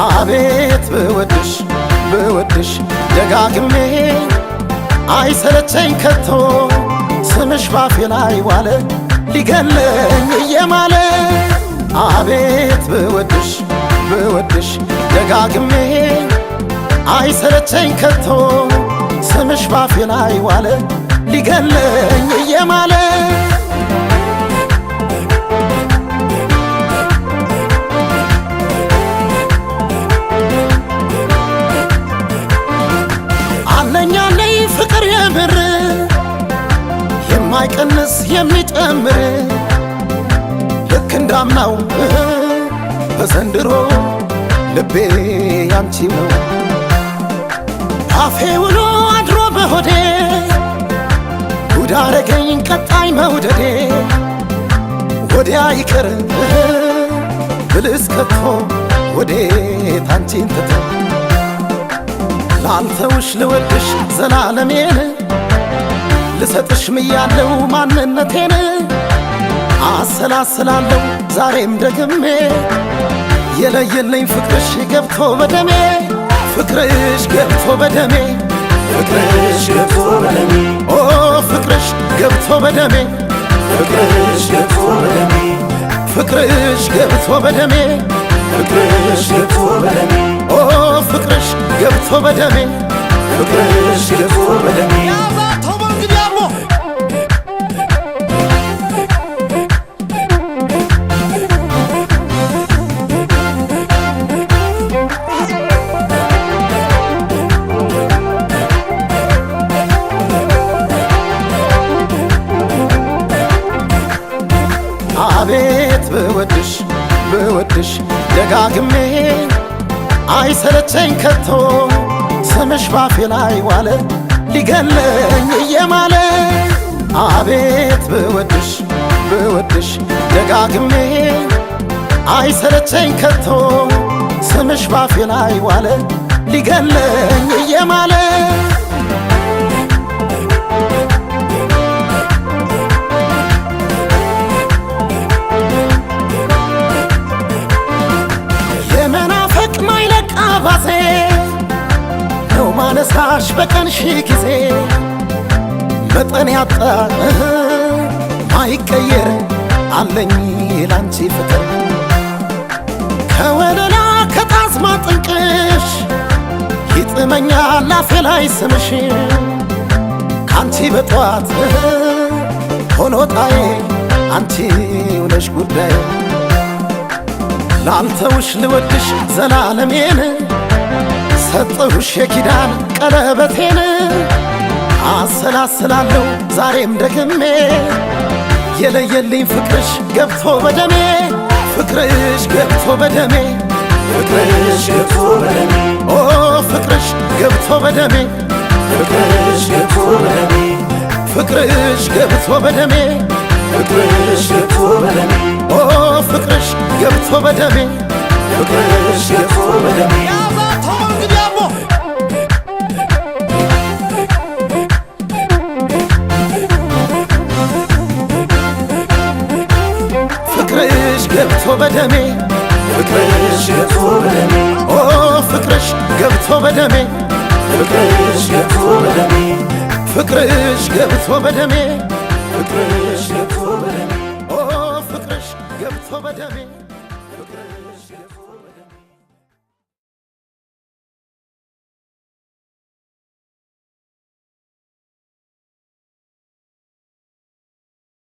አቤት ብወድሽ ብወድሽ ደጋግሜ አይሰለቸኝ ከቶ ስምሽ ባፌ ላይ ዋለ ሊገለኝ እየማለ አቤት ብወድሽ ብወድሽ ደጋግሜ አይሰለቸኝ ከቶ ስምሽ ባፌ ላይ ዋለ ሊገለኝ እየማለ ፍቅር የምር የማይቀንስ የሚጨምር ልክ እንዳምናው በዘንድሮ ልቤ ያንቺው ነው አፌ ውሎ አድሮ በሆዴ ጉድ አረገኝ ቀጣይ መውደዴ ወዲያ ይቅር ብልስ ከቶ ወዴት አንቺን ትቶ ላንተውሽ ልወድሽ ዘላለሜን ልሰጥሽ ምያለው ማንነቴን አሰላስላለሁ ዛሬም ደግሜ የለየለኝ ፍቅርሽ ገብቶ በደሜ ፍቅርሽ ገብቶ በደሜ ፍቅርሽ ገብቶ በደሜ ኦ ፍቅርሽ ገብቶ በደሜ ፍቅርሽ ገብቶ በደሜ ፍቅርሽ ገብቶ በደሜ ፍቅርሽ ገብቶ በደሜ ኦ ፍቅርሽ ገብቶ በደሜ ፍቅርሽ ገብቶ በደሜ አቤት ብወድሽ ብወድሽ ደጋግሜ አይሰለቸኝ ከቶ ስምሽ ባፌ ላይ ዋለ ሊገለኝ እየማለ አቤት ብወድሽ ብወድሽ ደጋግሜ አይሰለቸኝ ከቶ ስምሽ ባፌ ላይ ዋለ ሊገለኝ እየማለ ባሴ ነው ማነሳሽ በቀን ሺህ ጊዜ መጠን ያጣ ማይቀየር አለኝ ላንቺ ፍቅር ከወለላ ከጣዝማ ጥንቅሽ ይጥመኛል አፌ ላይ ስምሽ ካንቺ በጠዋት ሆኖታዬ አንቺው ነሽ ጉዳይ ላንተውሽ ልወድሽ ዘላለሜን ሰጠሁሽ የኪዳን ቀለበቴን አሰላስላለሁ ዛሬም ደግሜ የለየልኝ ፍቅርሽ ገብቶ በደሜ ፍቅርሽ ገብቶ በደሜ ፍቅርሽ ገብቶ በደሜ ኦ ፍቅርሽ ገብቶ በደሜ ፍቅርሽ ገብቶ በደሜ ፍቅርሽ ገብቶ በደሜ ፍቅርሽ ገብቶ በደሜ ኦ ፍቅርሽ ገብቶ በደሜ ፍቅርሽ ገብቶ በደሜ ፍቅርሽ ገብቶ በደሜ ፍቅርሽ ገብቶ በደሜ ኦ ፍቅርሽ ገብቶ በደሜ ፍቅርሽ ገብቶ በደሜ ፍቅርሽ ገብቶ በደሜ ፍቅርሽ ገብቶ በደሜ ኦ ፍቅርሽ ገብቶ በደሜ ፍቅርሽ ገብቶ